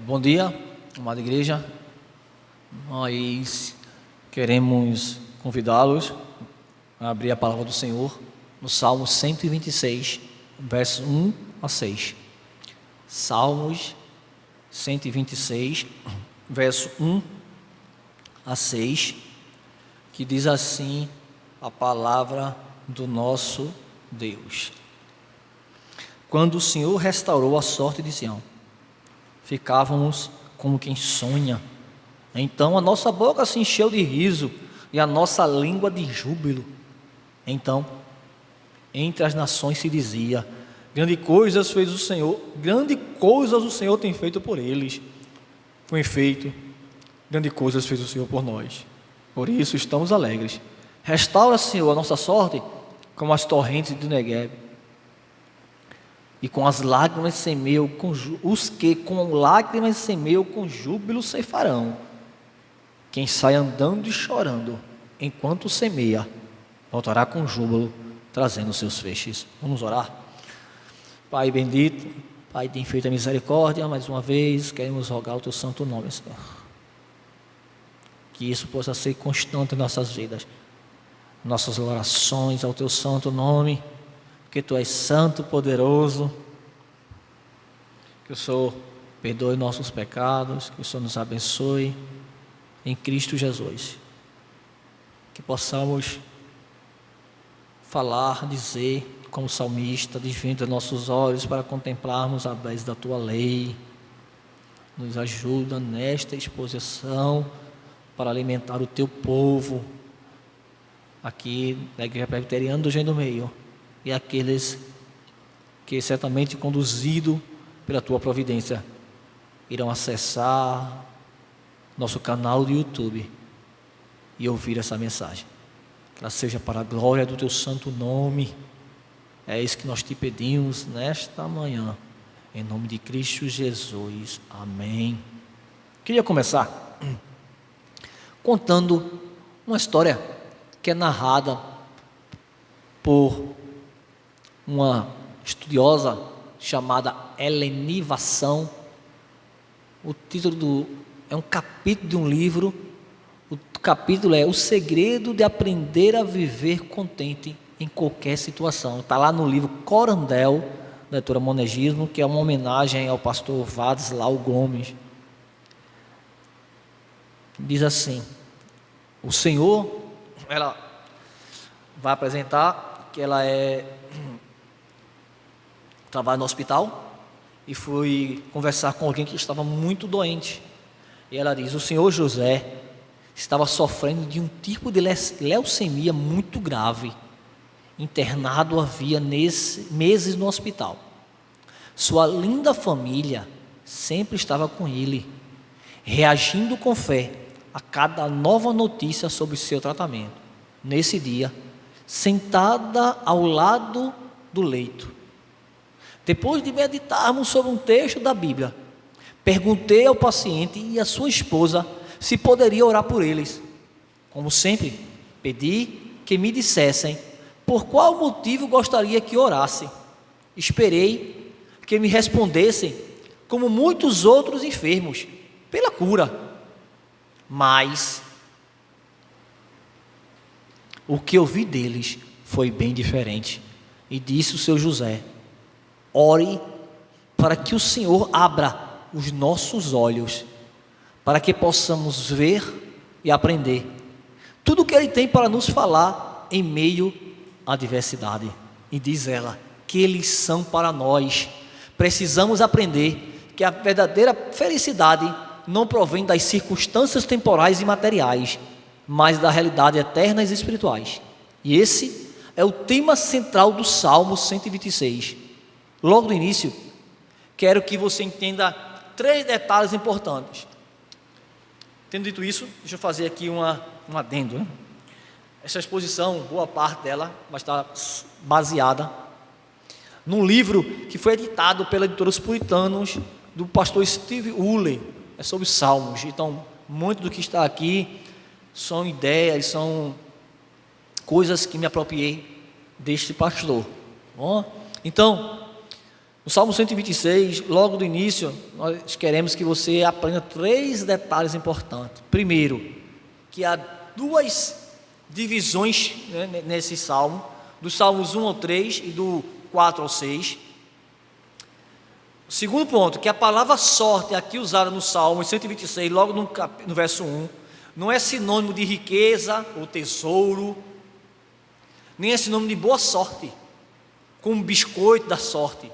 Bom dia, amada igreja. Nós queremos convidá-los a abrir a palavra do Senhor no Salmo 126, versos 1 a 6. Salmos 126, verso 1 a 6, que diz assim a palavra do nosso Deus. Quando o Senhor restaurou a sorte de Sião, ficávamos como quem sonha. Então a nossa boca se encheu de riso e a nossa língua de júbilo. Então, entre as nações se dizia: grande coisas fez o Senhor, grande coisas o Senhor tem feito por eles. Com efeito, grande coisas fez o Senhor por nós. Por isso estamos alegres. Restaura, Senhor, a nossa sorte como as torrentes do Negueb. E com as lágrimas semeiam, os que com lágrimas semeiam com júbilo ceifarão. Quem sai andando e chorando, enquanto semeia, voltará com júbilo, trazendo seus feixes. Vamos orar. Pai bendito, Pai de infinita misericórdia, mais uma vez queremos rogar o Teu santo nome, Senhor. Que isso possa ser constante em nossas vidas, nossas orações ao Teu santo nome, porque Tu és santo, poderoso. Que o Senhor perdoe nossos pecados, que o Senhor nos abençoe em Cristo Jesus. Que possamos falar, dizer, como salmista, desvenda nossos olhos para contemplarmos a beleza da Tua lei. Nos ajuda nesta exposição para alimentar o Teu povo aqui na Igreja Presbiteriana do Engenho do Meio, e aqueles que certamente conduzido pela Tua providência irão acessar nosso canal do YouTube e ouvir essa mensagem. Que ela seja para a glória do Teu santo nome. É isso que nós Te pedimos nesta manhã, em nome de Cristo Jesus. Amém. Queria começar contando uma história que é narrada por uma estudiosa chamada Eleni Vassão. O título é um capítulo de um livro. O capítulo é O Segredo de Aprender a Viver Contente em Qualquer Situação. Está lá no livro Corandel, da editora Monegismo, que é uma homenagem ao pastor Vadislau Gomes. Diz assim: o Senhor, ela vai apresentar que ela trabalha no hospital e foi conversar com alguém que estava muito doente. E ela diz: o senhor José estava sofrendo de um tipo de leucemia muito grave, internado havia meses no hospital. Sua linda família sempre estava com ele, reagindo com fé a cada nova notícia sobre seu tratamento. Nesse dia, sentada ao lado do leito, depois de meditarmos sobre um texto da Bíblia, perguntei ao paciente e à sua esposa se poderia orar por eles. Como sempre, pedi que me dissessem por qual motivo gostaria que orasse. Esperei que me respondessem, como muitos outros enfermos, pela cura. Mas o que ouvi deles foi bem diferente. E disse o seu José: ore para que o Senhor abra os nossos olhos, para que possamos ver e aprender tudo o que Ele tem para nos falar em meio à adversidade. E diz ela: que lição para nós. Precisamos aprender que a verdadeira felicidade não provém das circunstâncias temporais e materiais, mas da realidade eternas e espirituais. E esse é o tema central do Salmo 126. Logo no início, quero que você entenda 3 detalhes importantes. Tendo dito isso, deixa eu fazer aqui um adendo, né? Essa exposição, boa parte dela vai estar baseada num livro que foi editado pela editora Os Puritanos, do pastor Steve Woolley. É sobre Salmos. Então, muito do que está aqui são ideias, são coisas que me apropriei deste pastor. Bom, então, No Salmo 126, logo do início, nós queremos que você aprenda 3 detalhes importantes. Primeiro, que há 2 divisões, né, nesse salmo, dos salmos 1 ao 3 e do 4 ao 6. O segundo ponto, que a palavra sorte aqui usada no Salmo 126, logo no verso 1, não é sinônimo de riqueza ou tesouro, nem é sinônimo de boa sorte, como biscoito da sorte.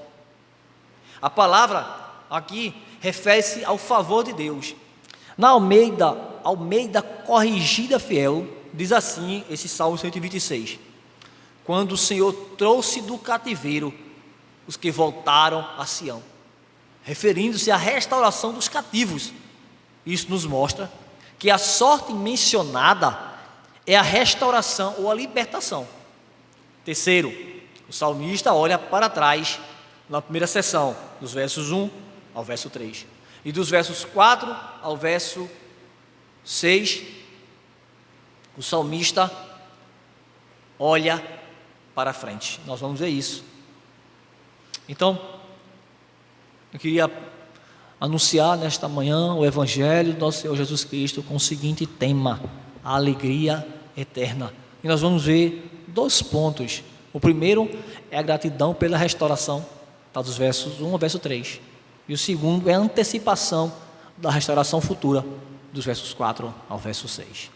A palavra aqui refere-se ao favor de Deus. Na Almeida Corrigida Fiel, diz assim esse Salmo 126: quando o Senhor trouxe do cativeiro os que voltaram a Sião, referindo-se à restauração dos cativos. Isso nos mostra que a sorte mencionada é a restauração ou a libertação. Terceiro, o salmista olha para trás na primeira seção, dos versos 1 ao verso 3, e dos versos 4 ao verso 6, o salmista olha para frente. Nós vamos ver isso. Então, eu queria anunciar nesta manhã o Evangelho do nosso Senhor Jesus Cristo com o seguinte tema: a alegria eterna. E nós vamos ver 2 pontos. O primeiro é a gratidão pela restauração, está dos versos 1 ao verso 3. E o segundo é a antecipação da restauração futura, dos versos 4 ao verso 6.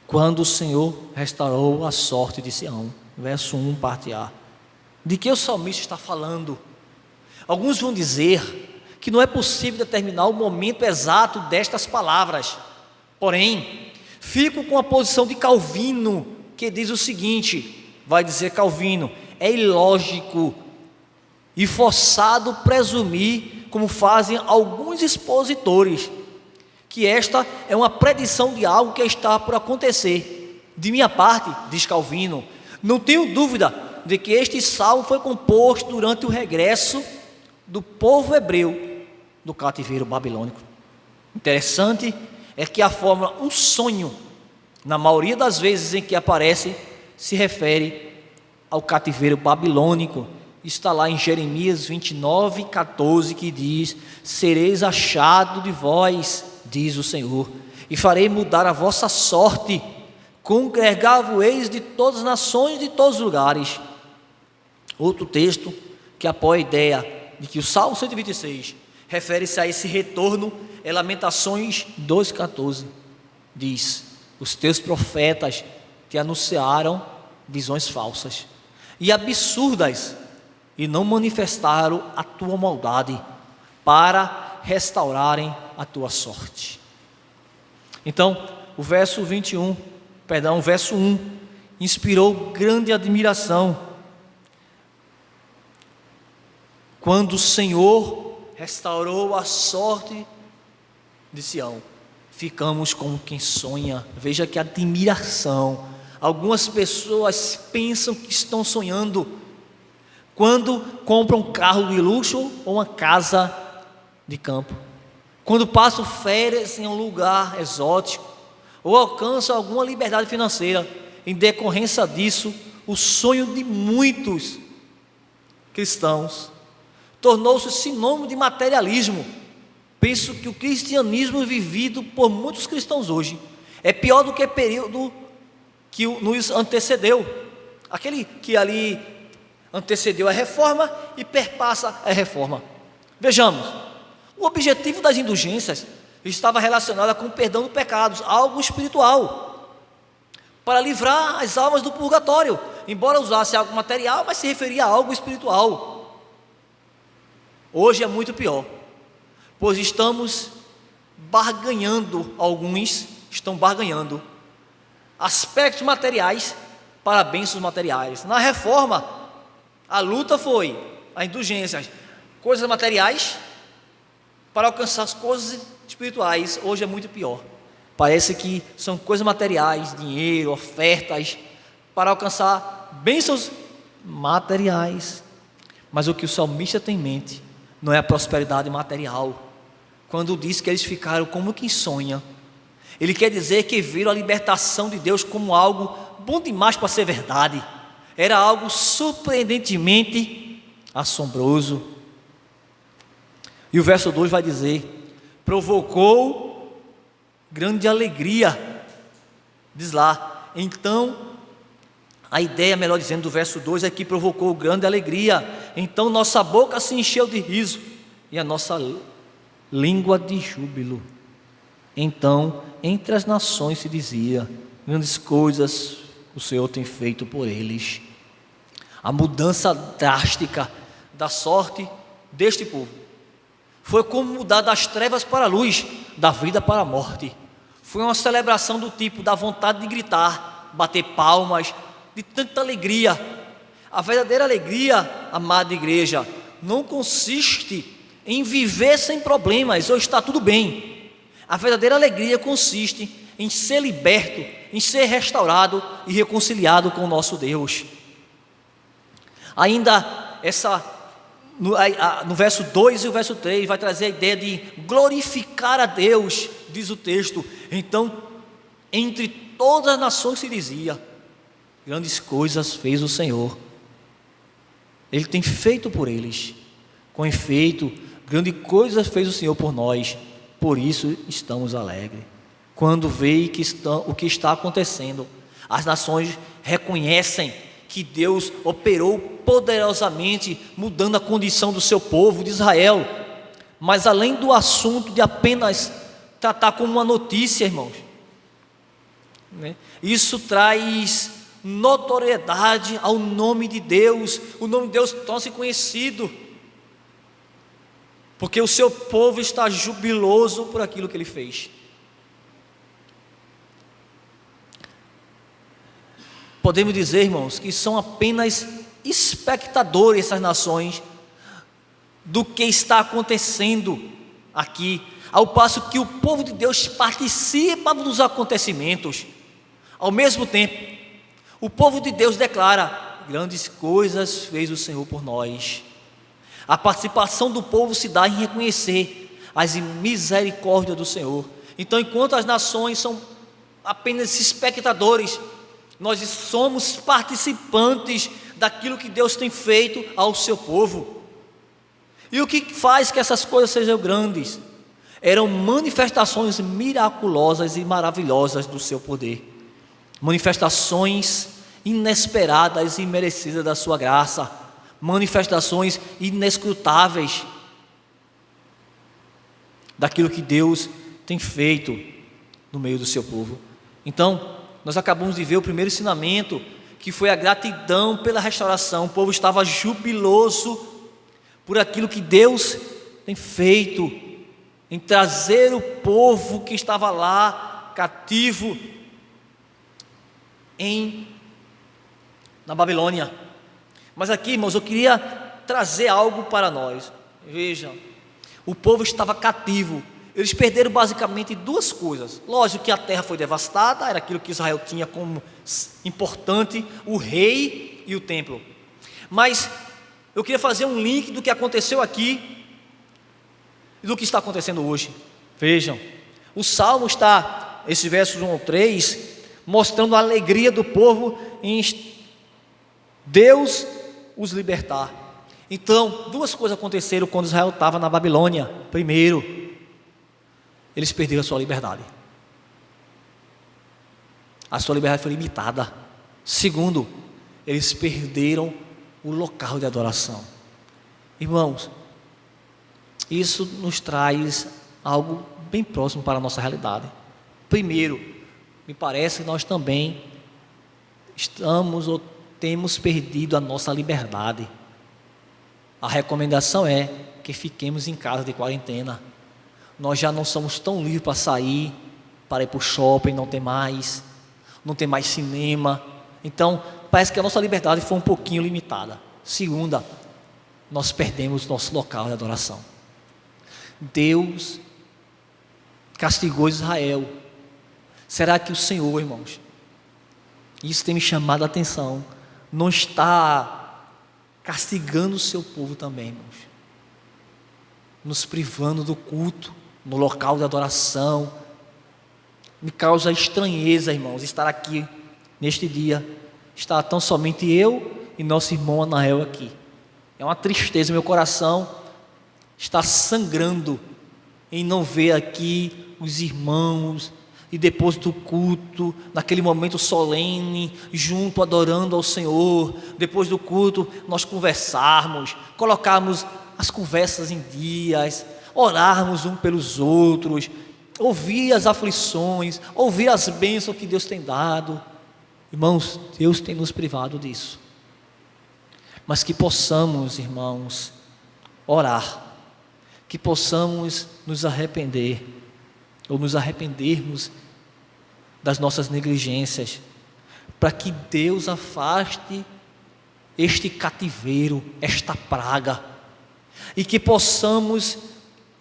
Quando o Senhor restaurou a sorte de Sião, verso 1, parte A. De que o salmista está falando? Alguns vão dizer que não é possível determinar o momento exato destas palavras. Porém, fico com a posição de Calvino, que diz o seguinte, vai dizer Calvino: é ilógico e forçado presumir, como fazem alguns expositores, que esta é uma predição de algo que está por acontecer. De minha parte, diz Calvino, não tenho dúvida de que este salmo foi composto durante o regresso do povo hebreu do cativeiro babilônico. Interessante é que a fórmula um sonho, na maioria das vezes em que aparece, se refere ao cativeiro babilônico. Está lá em Jeremias 29:14, que diz: sereis achado de vós, diz o Senhor, e farei mudar a vossa sorte, congregar-vos-eis de todas as nações, de todos os lugares. Outro texto que apoia a ideia de que o Salmo 126 refere-se a esse retorno é Lamentações 2:14, diz: os teus profetas te anunciaram visões falsas e absurdas, e não manifestaram a tua maldade, para restaurarem a tua sorte. Então, o verso 1 inspirou grande admiração. Quando o Senhor restaurou a sorte de Sião, ficamos como quem sonha. Veja que admiração. Algumas pessoas pensam que estão sonhando quando compram um carro de luxo ou uma casa de campo, quando passam férias em um lugar exótico, ou alcançam alguma liberdade financeira. Em decorrência disso, o sonho de muitos cristãos tornou-se sinônimo de materialismo. Penso que o cristianismo vivido por muitos cristãos hoje é pior do que o período que nos antecedeu, aquele que ali antecedeu a reforma e perpassa a reforma. Vejamos, o objetivo das indulgências estava relacionado com o perdão dos pecados, algo espiritual, para livrar as almas do purgatório, embora usasse algo material, mas se referia a algo espiritual. Hoje é muito pior, pois estamos barganhando, alguns estão barganhando aspectos materiais para bênçãos materiais. Na reforma, a luta foi a indulgências, coisas materiais para alcançar as coisas espirituais. Hoje é muito pior. Parece que são coisas materiais, dinheiro, ofertas, para alcançar bênçãos materiais. Mas o que o salmista tem em mente não é a prosperidade material. Quando diz que eles ficaram como quem sonha, ele quer dizer que viram a libertação de Deus como algo bom demais para ser verdade. Era algo surpreendentemente assombroso. E o verso 2 vai dizer: provocou grande alegria. Diz lá, então, a ideia, melhor dizendo, do verso 2 é que provocou grande alegria. Então nossa boca se encheu de riso e a nossa língua de júbilo. Então, entre as nações se dizia: grandes coisas o Senhor tem feito por eles. A mudança drástica da sorte deste povo foi como mudar das trevas para a luz, da vida para a morte. Foi uma celebração do tipo da vontade de gritar, bater palmas, de tanta alegria. A verdadeira alegria, amada igreja, não consiste em viver sem problemas ou estar tudo bem. A verdadeira alegria consiste em ser liberto, em ser restaurado e reconciliado com o nosso Deus. Ainda no verso 2 e o verso 3 vai trazer a ideia de glorificar a Deus, diz o texto. Então, entre todas as nações se dizia: grandes coisas fez o Senhor. Ele tem feito por eles. Com efeito, grandes coisas fez o Senhor por nós. Por isso estamos alegres. Quando veem o que está acontecendo, as nações reconhecem que Deus operou poderosamente, mudando a condição do seu povo de Israel. Mas além do assunto de apenas tratar como uma notícia, irmãos, isso traz notoriedade ao nome de Deus. O nome de Deus torna-se conhecido, porque o seu povo está jubiloso por aquilo que ele fez. Podemos dizer, irmãos, que são apenas espectadores essas nações do que está acontecendo aqui, ao passo que o povo de Deus participa dos acontecimentos. Ao mesmo tempo, o povo de Deus declara: grandes coisas fez o Senhor por nós. A participação do povo se dá em reconhecer as misericórdias do Senhor. Então, enquanto as nações são apenas espectadores, nós somos participantes daquilo que Deus tem feito ao seu povo. E o que faz que essas coisas sejam grandes? Eram manifestações miraculosas e maravilhosas do seu poder, manifestações inesperadas e merecidas da sua graça, manifestações inescrutáveis daquilo que Deus tem feito no meio do seu povo. Então, nós acabamos de ver o primeiro ensinamento, que foi a gratidão pela restauração. O povo estava jubiloso por aquilo que Deus tem feito, em trazer o povo que estava lá, cativo, na Babilônia. Mas aqui, irmãos, eu queria trazer algo para nós. Vejam, o povo estava cativo. Eles perderam basicamente duas coisas. Lógico que a terra foi devastada, era aquilo que Israel tinha como importante, o rei e o templo. Mas eu queria fazer um link do que aconteceu aqui e do que está acontecendo hoje. Vejam, o Salmo está, esses versos 1 ao 3, mostrando a alegria do povo em Deus os libertar. Então, duas coisas aconteceram quando Israel estava na Babilônia. Primeiro, eles perderam a sua liberdade. A sua liberdade foi limitada. Segundo, eles perderam o local de adoração. Irmãos, isso nos traz algo bem próximo para a nossa realidade. Primeiro, me parece que nós também estamos ou temos perdido a nossa liberdade. A recomendação é que fiquemos em casa de quarentena. Nós já não somos tão livres para sair, para ir para o shopping, não tem mais cinema. Então, parece que a nossa liberdade foi um pouquinho limitada. Segunda, nós perdemos nosso local de adoração. Deus castigou Israel. Será que o Senhor, irmãos, isso tem me chamado a atenção, não está castigando o seu povo também, irmãos? Nos privando do culto, no local de adoração. Me causa estranheza, irmãos, estar aqui neste dia. Está tão somente eu e nosso irmão Anael aqui. É uma tristeza, meu coração está sangrando em não ver aqui os irmãos, e depois do culto, naquele momento solene, junto adorando ao Senhor, depois do culto nós conversarmos, colocarmos as conversas em dias, orarmos uns pelos outros, ouvir as aflições, ouvir as bênçãos que Deus tem dado. Irmãos, Deus tem nos privado disso, mas que possamos, irmãos, orar, que possamos nos arrepender, ou nos arrependermos das nossas negligências, para que Deus afaste este cativeiro, esta praga, e que possamos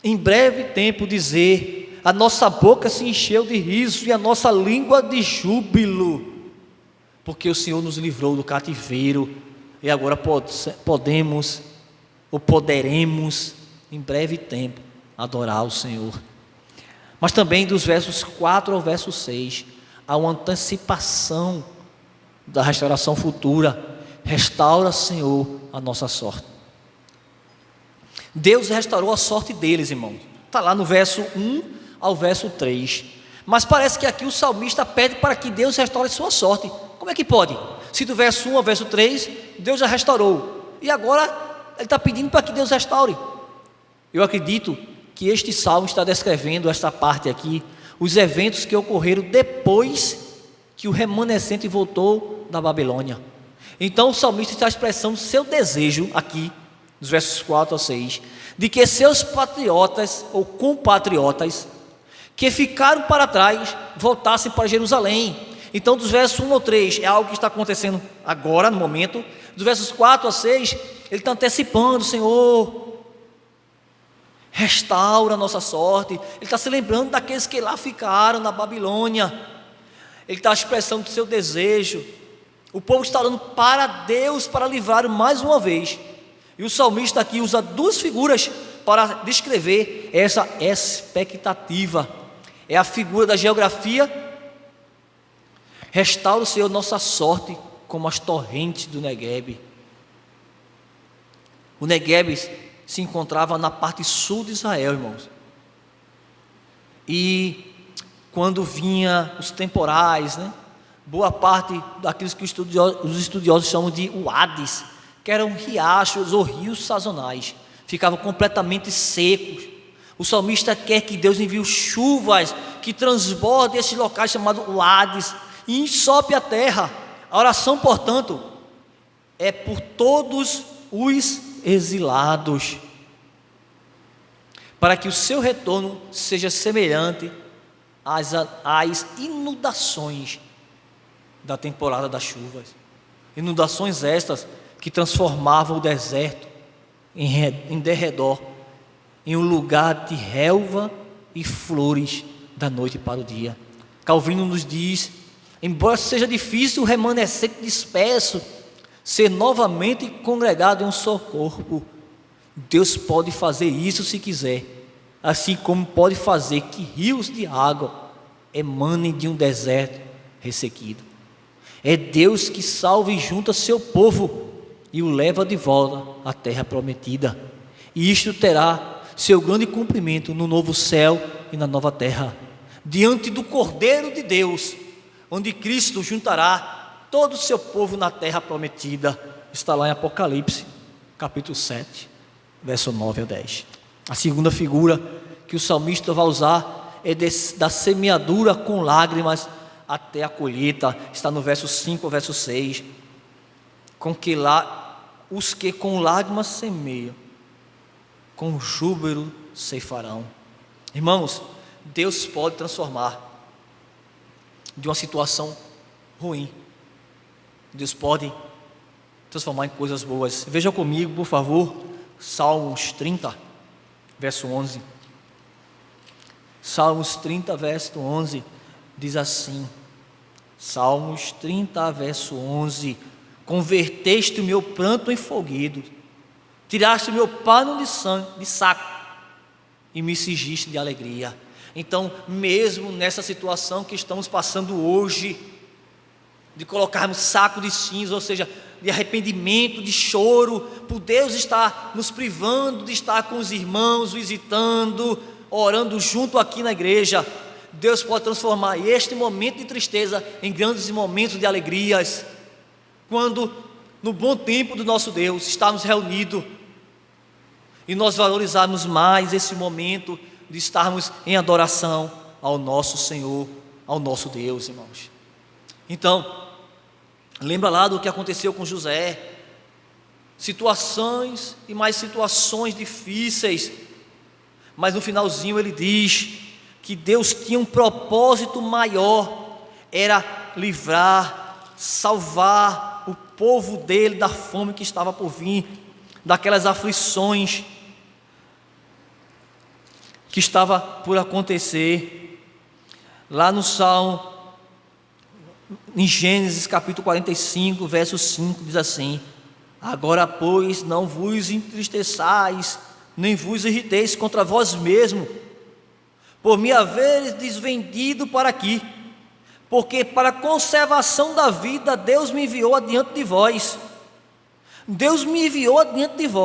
em breve tempo dizer: a nossa boca se encheu de riso e a nossa língua de júbilo, porque o Senhor nos livrou do cativeiro, e agora podemos, ou poderemos em breve tempo adorar o Senhor. Mas também dos versos 4 ao verso 6, há uma antecipação da restauração futura. Restaura, Senhor, a nossa sorte. Deus restaurou a sorte deles, irmãos. Está lá no verso 1 ao verso 3. Mas parece que aqui o salmista pede para que Deus restaure sua sorte. Como é que pode? Se do verso 1 ao verso 3, Deus já restaurou, e agora ele está pedindo para que Deus restaure. Eu acredito que este salmo está descrevendo, esta parte aqui, os eventos que ocorreram depois que o remanescente voltou da Babilônia. Então o salmista está expressando seu desejo aqui, dos versos 4 a 6, de que seus patriotas ou compatriotas que ficaram para trás voltassem para Jerusalém. Então dos versos 1 ao 3 é algo que está acontecendo agora, no momento. Dos versos 4 a 6, ele está antecipando: Senhor, restaura a nossa sorte. Ele está se lembrando daqueles que lá ficaram na Babilônia. Ele está expressando o seu desejo. O povo está orando para Deus para livrar mais uma vez. E o salmista aqui usa duas figuras para descrever essa expectativa. É a figura da geografia. Restaura o Senhor nossa sorte como as torrentes do Neguebe. O Neguebe se encontrava na parte sul de Israel, irmãos. E quando vinha os temporais, boa parte daqueles que os estudiosos chamam de uades, que eram riachos ou rios sazonais, ficavam completamente secos. O salmista quer que Deus envie chuvas que transbordem esses locais chamados uades e ensope a terra. A oração, portanto, é por todos os exilados, para que o seu retorno seja semelhante às inundações da temporada das chuvas. Inundações estas que transformavam o deserto em derredor em um lugar de relva e flores da noite para o dia. Calvino nos diz: embora seja difícil o remanescente disperso ser novamente congregado em um só corpo, Deus pode fazer isso se quiser, assim como pode fazer que rios de água emanem de um deserto ressequido. É Deus que salva e junta seu povo e o leva de volta à terra prometida. E isto terá seu grande cumprimento no novo céu e na nova terra, diante do Cordeiro de Deus, onde Cristo juntará todo o seu povo na terra prometida. Está lá em Apocalipse, capítulo 7, verso 9 a 10. A segunda figura que o salmista vai usar é da semeadura com lágrimas até a colheita. Está no verso 5 ao verso 6. Os que com lágrimas semeiam, com júbilo ceifarão. Irmãos, Deus pode transformar de uma situação ruim, Deus pode transformar em coisas boas. Veja comigo, por favor, Salmos 30, verso 11. Salmos 30, verso 11, diz assim: Salmos 30, verso 11: converteste o meu pranto em folguedo, tiraste o meu pano de saco e me cingiste de alegria. Então, mesmo nessa situação que estamos passando hoje, de colocarmos saco de cinza, ou seja, de arrependimento, de choro, por Deus estar nos privando de estar com os irmãos, visitando, orando junto aqui na igreja. Deus pode transformar este momento de tristeza em grandes momentos de alegrias, quando no bom tempo do nosso Deus estarmos reunidos e nós valorizarmos mais esse momento de estarmos em adoração ao nosso Senhor, ao nosso Deus, irmãos. Então, lembra lá do que aconteceu com José, situações e mais situações difíceis, mas no finalzinho ele diz que Deus tinha um propósito maior, era livrar, salvar o povo dele da fome que estava por vir, daquelas aflições que estava por acontecer. Lá no Salmo, em Gênesis capítulo 45, verso 5, diz assim: agora pois não vos entristeçais, nem vos irriteis contra vós mesmos, por me haveres desvendido para aqui, porque para a conservação da vida Deus me enviou adiante de vós. Deus me enviou adiante de vós